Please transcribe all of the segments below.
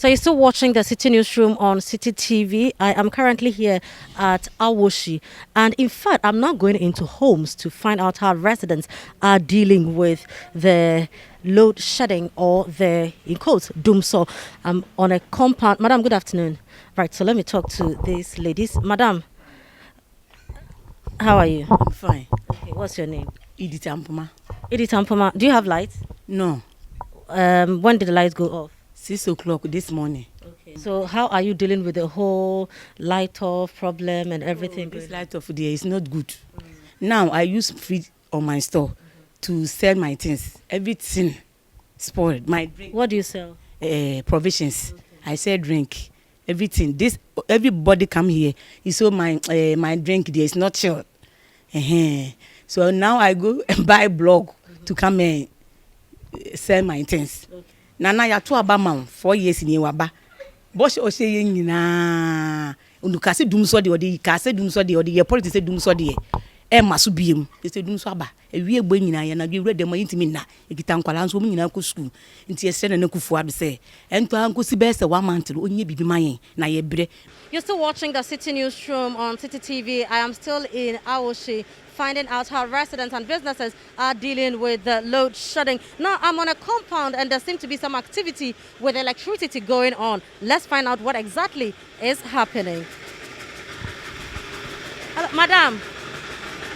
So you're still watching the Citi Newsroom on Citi TV. I am currently here at Awoshi. And in fact, I'm now going into homes to find out how residents are dealing with the load shedding or the, in quotes, dumsor. I'm on a compound. Madam, good afternoon. Right, so let me talk to these ladies. Madam, how are you? I'm fine. Okay, what's your name? Edith Ampoma. Edith Ampoma. Do you have lights? No. When did the lights go off? 6 o'clock this morning. Okay. So how are you dealing with the whole light off problem and everything? This light off there is not good. Now I use fridge on my store to sell my things. Everything spoiled. My drink. What do you sell? Provisions. Okay. I sell drink. Everything. This everybody come here. You saw my my drink there is not chilled. So now I go and buy blog to come and sell my things. Okay. Nana ya to abama 4 years ni waba. Bosh o se ye nyina. Unu kase dumsor de odi kase dumsor de odi ye politics say dumsor de e maso biem. They say dumsor aba. E wie egbo nyina ya na dwe wure dem yintimi na. Ekita nkwala nso mu nyina ko school. Nti ye se na kufu ado say ento ankosi be se 1 month onye bibi mayen na ye bre. You're still watching the Citi Newsroom on Citi TV. I am still in Awoshi, finding out how residents and businesses are dealing with the load shedding. Now, I'm on a compound and there seems to be some activity with electricity going on. Let's find out what exactly is happening. Hello, madam,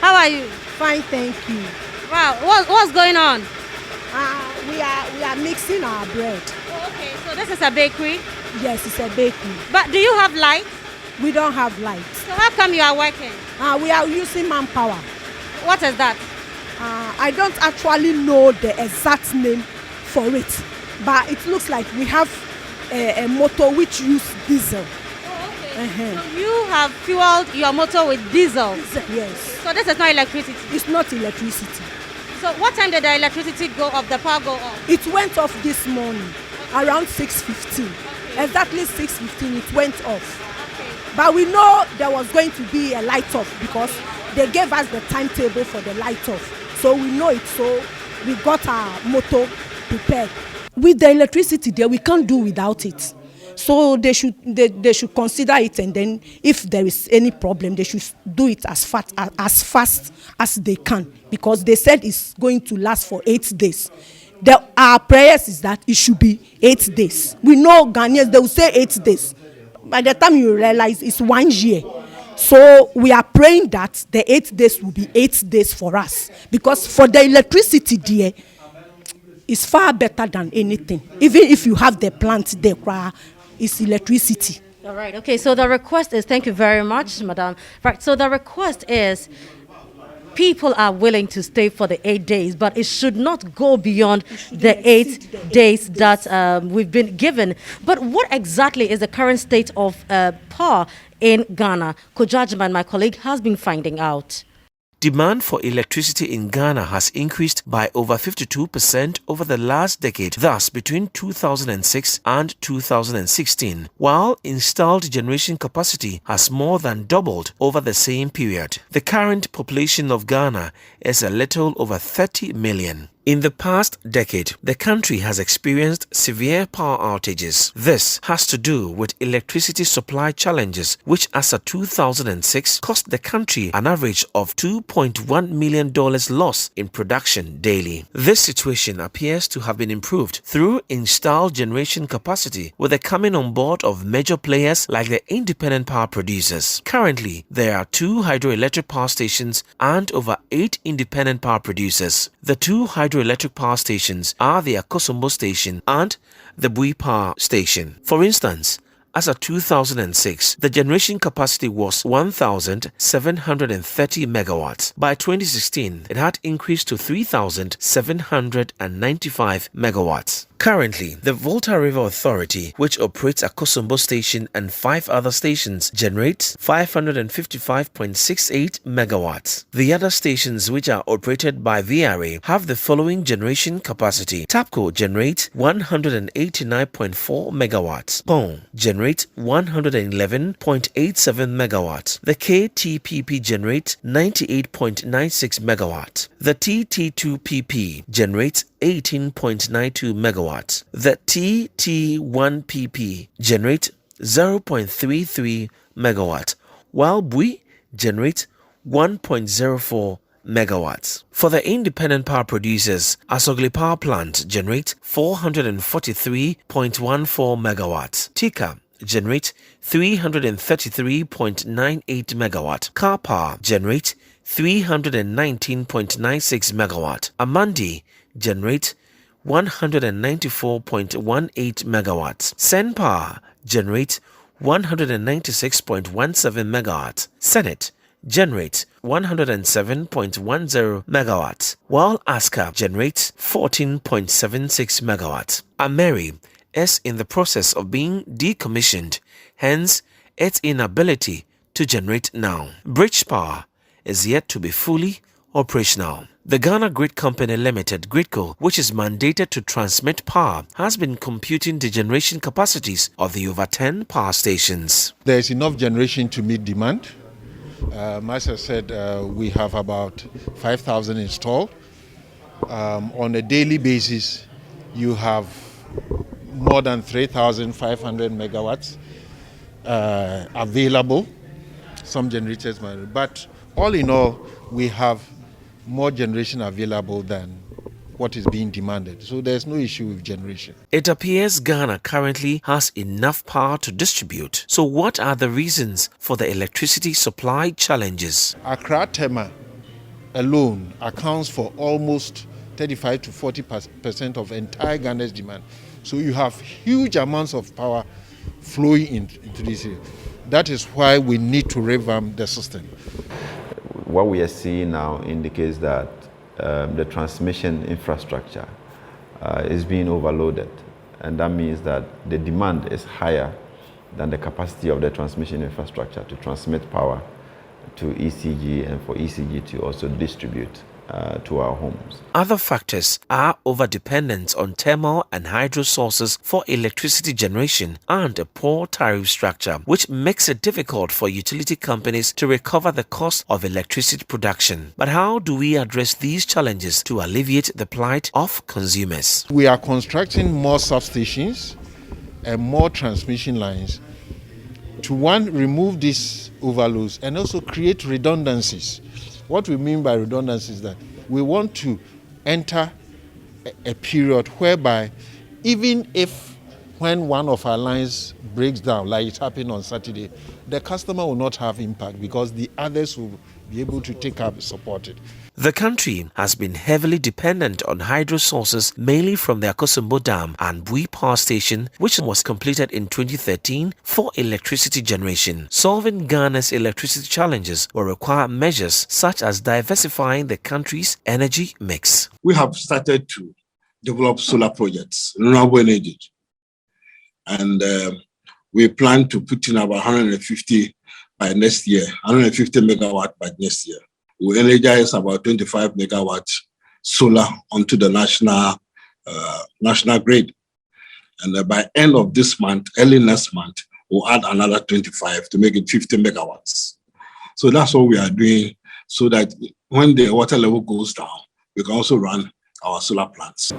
how are you? Fine, thank you. Wow, what's going on? We are mixing our bread. Oh, okay, so this is a bakery? Yes, it's a bakery. But do you have lights? We don't have lights. So how come you are working? We are using manpower. What is that? I don't actually know the exact name for it, but it looks like we have a motor which uses diesel. Oh, okay. So you have fueled your motor with diesel? Yes. So this is not electricity? It's not electricity. So what time did the electricity go off, the power go off? It went off this morning, around 6:15. Okay. Exactly 6:15 it went off. Okay. But we know there was going to be a light off because they gave us the timetable for the light off. So we know it, so we got our motor prepared. With the electricity there, we can't do without it. So they should consider it, and then if there is any problem, they should do it as fast as they can, because they said it's going to last for 8 days. Our prayers is that it should be 8 days. We know Ghanaians, they will say 8 days. By the time you realize it's 1 year. So we are praying that the 8 days will be 8 days for us, because for the electricity there, it's far better than anything. Even if you have the plant there, it's electricity. All right. Okay. So the request is, thank you very much, madam. Right. So the request is, people are willing to stay for the 8 days, but it should not go beyond the 8 days that we've been given. But what exactly is the current state of power in Ghana? Kojajima, my colleague, has been finding out. Demand for electricity in Ghana has increased by over 52% over the last decade, thus between 2006 and 2016, while installed generation capacity has more than doubled over the same period. The current population of Ghana is a little over 30 million. In the past decade, the country has experienced severe power outages. This has to do with electricity supply challenges, which as of 2006 cost the country an average of $2.1 million loss in production daily. This situation appears to have been improved through installed generation capacity with the coming on board of major players like the independent power producers. Currently, there are 2 hydroelectric power stations and over 8 independent power producers. The 2 hydroelectric power stations are the Akosombo station and the Bui power station. For instance, as of 2006, the generation capacity was 1,730 megawatts. By 2016, it had increased to 3,795 megawatts. Currently, the Volta River Authority, which operates Akosombo Station and 5 other stations, generates 555.68 megawatts. The other stations, which are operated by VRA, have the following generation capacity. TAPCO generates 189.4 megawatts. PON generates 111.87 megawatts. The KTPP generates 98.96 megawatts. The TT2PP generates 18.92 megawatts. The TT1PP generate 0.33 megawatt, while Bui generate 1.04 megawatts. For the independent power producers, Asogli Power Plant generate 443.14 megawatts. Tika generate 333.98 megawatt. Car Power generate 319.96 megawatt. Amandi generate 194.18 megawatts. Sen Power generate 196.17 megawatts. Senate generates 107.10 megawatts, while Aska generates 14.76 megawatts. Ameri is in the process of being decommissioned, hence its inability to generate now. Bridge Power is yet to be fully operational. The Ghana Grid Company Limited, GRIDCO, which is mandated to transmit power, has been computing the generation capacities of the over 10 power stations. There is enough generation to meet demand. As I said, we have about 5,000 installed. On a daily basis, you have more than 3,500 megawatts available, some generators, but all in all, we have more generation available than what is being demanded. So there's no issue with generation. It appears Ghana currently has enough power to distribute. So what are the reasons for the electricity supply challenges? Accra Tema alone accounts for almost 35 to 40% of entire Ghana's demand. So you have huge amounts of power flowing into this area. That is why we need to revamp the system. What we are seeing now indicates that the transmission infrastructure is being overloaded, and that means that the demand is higher than the capacity of the transmission infrastructure to transmit power to ECG and for ECG to also distribute to our homes. Other factors are overdependence on thermal and hydro sources for electricity generation and a poor tariff structure, which makes it difficult for utility companies to recover the cost of electricity production. But how do we address these challenges to alleviate the plight of consumers? We are constructing more substations and more transmission lines to, one, remove these overloads and also create redundancies. What we mean by redundancy is that we want to enter a period whereby even if when one of our lines breaks down, like it happened on Saturday, the customer will not have impact because the others will be able to take up support it. The country has been heavily dependent on hydro sources, mainly from the Akosombo Dam and Bui Power Station, which was completed in 2013 for electricity generation. Solving Ghana's electricity challenges will require measures such as diversifying the country's energy mix. We have started to develop solar projects, renewable energy, and we plan to put in about 150 by next year, 150 megawatt by next year. We energize about 25 megawatts solar onto the national grid. And by end of this month, early next month, we'll add another 25 to make it 50 megawatts. So that's what we are doing so that when the water level goes down, we can also run our solar plants.